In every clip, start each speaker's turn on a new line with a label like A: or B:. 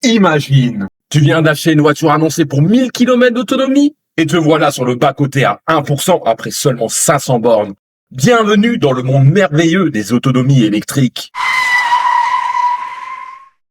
A: Imagine, tu viens d'acheter une voiture annoncée pour 1000 km d'autonomie et te voilà sur le bas-côté à 1% après seulement 500 bornes. Bienvenue dans le monde merveilleux des autonomies électriques.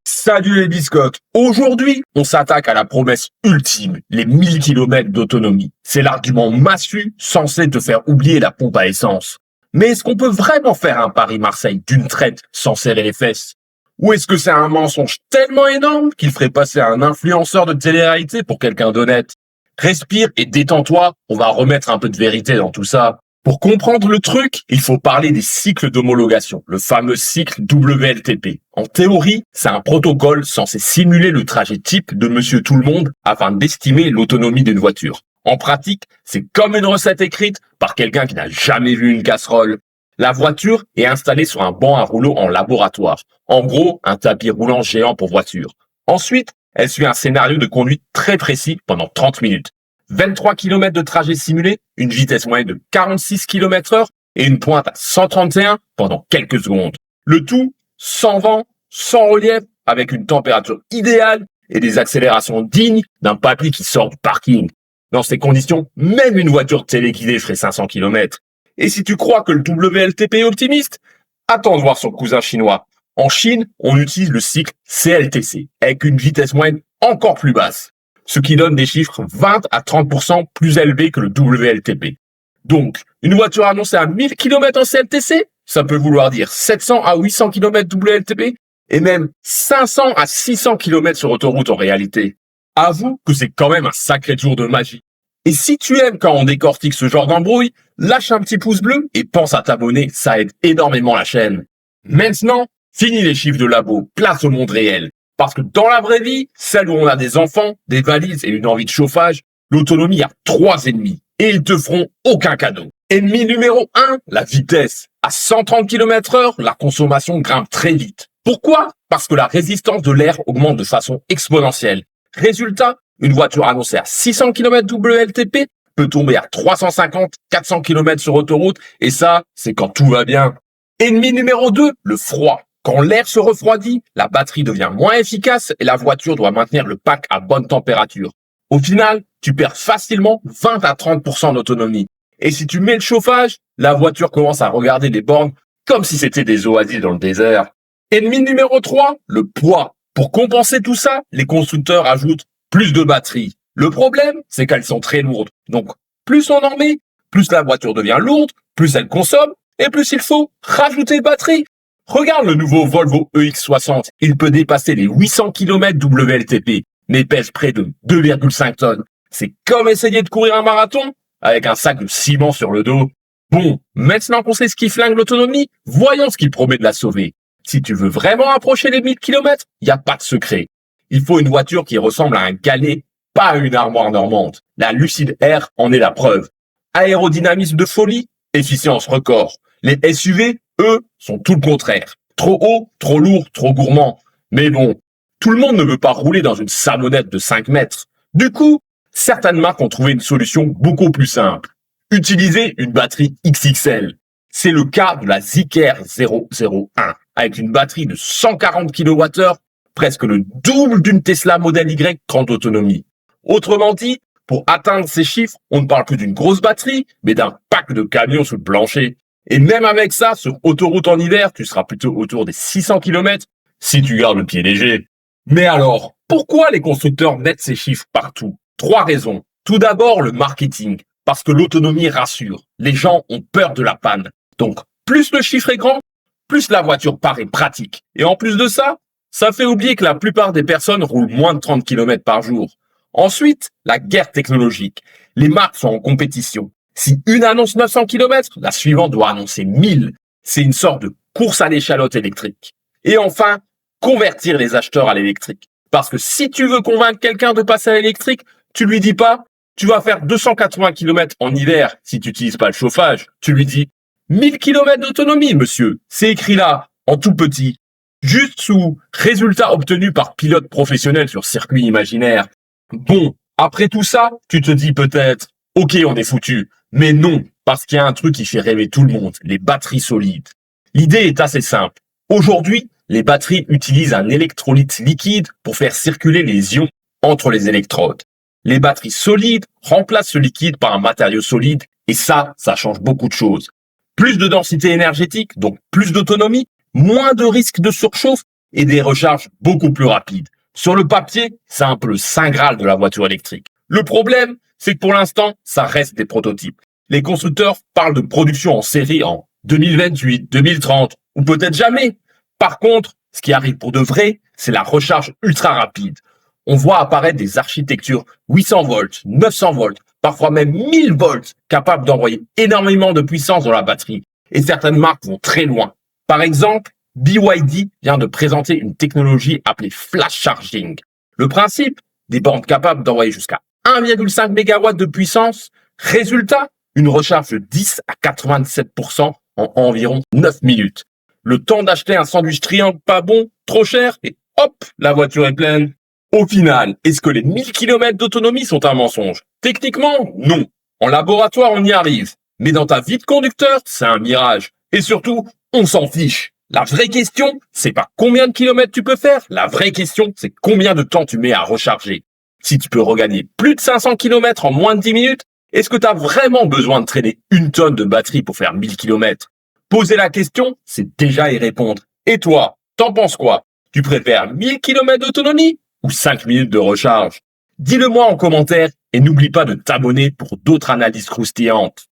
A: Salut les biscottes. Aujourd'hui, on s'attaque à la promesse ultime, les 1000 km d'autonomie. C'est l'argument massu censé te faire oublier la pompe à essence. Mais est-ce qu'on peut vraiment faire un Paris-Marseille d'une traite sans serrer les fesses? Ou est-ce que c'est un mensonge tellement énorme qu'il ferait passer un influenceur de télé-réalité pour quelqu'un d'honnête? Respire et détends-toi, on va remettre un peu de vérité dans tout ça. Pour comprendre le truc, il faut parler des cycles d'homologation, le fameux cycle WLTP. En théorie, c'est un protocole censé simuler le trajet type de Monsieur Tout-le-Monde afin d'estimer l'autonomie d'une voiture. En pratique, c'est comme une recette écrite par quelqu'un qui n'a jamais vu une casserole. La voiture est installée sur un banc à rouleau en laboratoire. En gros, un tapis roulant géant pour voiture. Ensuite, elle suit un scénario de conduite très précis pendant 30 minutes. 23 km de trajet simulé, une vitesse moyenne de 46 km/h et une pointe à 131 pendant quelques secondes. Le tout sans vent, sans relief, avec une température idéale et des accélérations dignes d'un papy qui sort du parking. Dans ces conditions, même une voiture téléguidée ferait 500 km. Et si tu crois que le WLTP est optimiste, attends de voir son cousin chinois. En Chine, on utilise le cycle CLTC, avec une vitesse moyenne encore plus basse, ce qui donne des chiffres 20 à 30% plus élevés que le WLTP. Donc, une voiture annoncée à 1000 km en CLTC, ça peut vouloir dire 700 à 800 km WLTP, et même 500 à 600 km sur autoroute en réalité. Avoue que c'est quand même un sacré tour de magie. Et si tu aimes quand on décortique ce genre d'embrouille, lâche un petit pouce bleu et pense à t'abonner, ça aide énormément la chaîne. Maintenant, fini les chiffres de labo, place au monde réel. Parce que dans la vraie vie, celle où on a des enfants, des valises et une envie de chauffage, l'autonomie a 3 ennemis. Et ils te feront aucun cadeau. Ennemi numéro 1, la vitesse. À 130 km/h, la consommation grimpe très vite. Pourquoi? Parce que la résistance de l'air augmente de façon exponentielle. Résultat, une voiture annoncée à 600 km WLTP peut tomber à 350, 400 km sur autoroute, et ça, c'est quand tout va bien. Ennemi numéro 2, le froid. Quand l'air se refroidit, la batterie devient moins efficace et la voiture doit maintenir le pack à bonne température. Au final, tu perds facilement 20 à 30% d'autonomie. Et si tu mets le chauffage, la voiture commence à regarder les bornes comme si c'était des oasis dans le désert. Ennemi numéro 3, le poids. Pour compenser tout ça, les constructeurs ajoutent plus de batteries. Le problème, c'est qu'elles sont très lourdes. Donc, plus on en met, plus la voiture devient lourde, plus elle consomme, et plus il faut rajouter de batterie. Regarde le nouveau Volvo EX60. Il peut dépasser les 800 km WLTP, mais pèse près de 2,5 tonnes. C'est comme essayer de courir un marathon avec un sac de ciment sur le dos. Bon, maintenant qu'on sait ce qui flingue l'autonomie, voyons ce qui promet de la sauver. Si tu veux vraiment approcher les 1000 km, il n'y a pas de secret. Il faut une voiture qui ressemble à un galet, pas à une armoire normande. La Lucid Air en est la preuve. Aérodynamisme de folie, efficience record. Les SUV, eux, sont tout le contraire. Trop haut, trop lourd, trop gourmand. Mais bon, tout le monde ne veut pas rouler dans une salonnette de 5 mètres. Du coup, certaines marques ont trouvé une solution beaucoup plus simple. Utiliser une batterie XXL. C'est le cas de la Zeekr 001, avec une batterie de 140 kWh, presque le double d'une Tesla Model Y grande autonomie. Autrement dit, pour atteindre ces chiffres, on ne parle plus d'une grosse batterie, mais d'un pack de camions sous le plancher. Et même avec ça, sur autoroute en hiver, tu seras plutôt autour des 600 km si tu gardes le pied léger. Mais alors, pourquoi les constructeurs mettent ces chiffres partout? 3 raisons. Tout d'abord, le marketing. Parce que l'autonomie rassure. Les gens ont peur de la panne. Donc, plus le chiffre est grand, plus la voiture paraît pratique. Et en plus de ça, ça fait oublier que la plupart des personnes roulent moins de 30 km par jour. Ensuite, la guerre technologique. Les marques sont en compétition. Si une annonce 900 km, la suivante doit annoncer 1000. C'est une sorte de course à l'échalote électrique. Et enfin, convertir les acheteurs à l'électrique. Parce que si tu veux convaincre quelqu'un de passer à l'électrique, tu lui dis pas, tu vas faire 280 km en hiver si tu n'utilises pas le chauffage. Tu lui dis, 1000 km d'autonomie, monsieur. C'est écrit là, en tout petit. Juste sous résultats obtenus par pilote professionnel sur circuit imaginaire. Bon, après tout ça, tu te dis peut-être, ok, on est foutu. Mais non, parce qu'il y a un truc qui fait rêver tout le monde, les batteries solides. L'idée est assez simple. Aujourd'hui, Les batteries utilisent un électrolyte liquide pour faire circuler les ions entre les électrodes. Les batteries solides remplacent ce liquide par un matériau solide et ça change beaucoup de choses. Plus de densité énergétique, donc plus d'autonomie, moins de risque de surchauffe et des recharges beaucoup plus rapides. Sur le papier, c'est un peu le saint graal de la voiture électrique. Le problème, c'est que pour l'instant, ça reste des prototypes. Les constructeurs parlent de production en série en 2028, 2030 ou peut-être jamais. Par contre, ce qui arrive pour de vrai, c'est la recharge ultra rapide. On voit apparaître des architectures 800 volts, 900 volts, parfois même 1000 volts, capables d'envoyer énormément de puissance dans la batterie. Et certaines marques vont très loin. Par exemple, BYD vient de présenter une technologie appelée flash charging. Le principe, des bornes capables d'envoyer jusqu'à 1,5 MW de puissance. Résultat, une recharge de 10 à 97% en environ 9 minutes. Le temps d'acheter un sandwich triangle pas bon, trop cher, et hop, la voiture est pleine. Au final, est-ce que les 1000 km d'autonomie sont un mensonge? Techniquement, non. En laboratoire, on y arrive. Mais dans ta vie de conducteur, c'est un mirage. Et surtout, on s'en fiche. La vraie question, c'est pas combien de kilomètres tu peux faire. La vraie question, c'est combien de temps tu mets à recharger. Si tu peux regagner plus de 500 km en moins de 10 minutes, est-ce que tu as vraiment besoin de traîner 1 tonne de batterie pour faire 1000 km? Poser la question, c'est déjà y répondre. Et toi, t'en penses quoi? Tu préfères 1000 km d'autonomie ou 5 minutes de recharge? Dis-le moi en commentaire et n'oublie pas de t'abonner pour d'autres analyses croustillantes.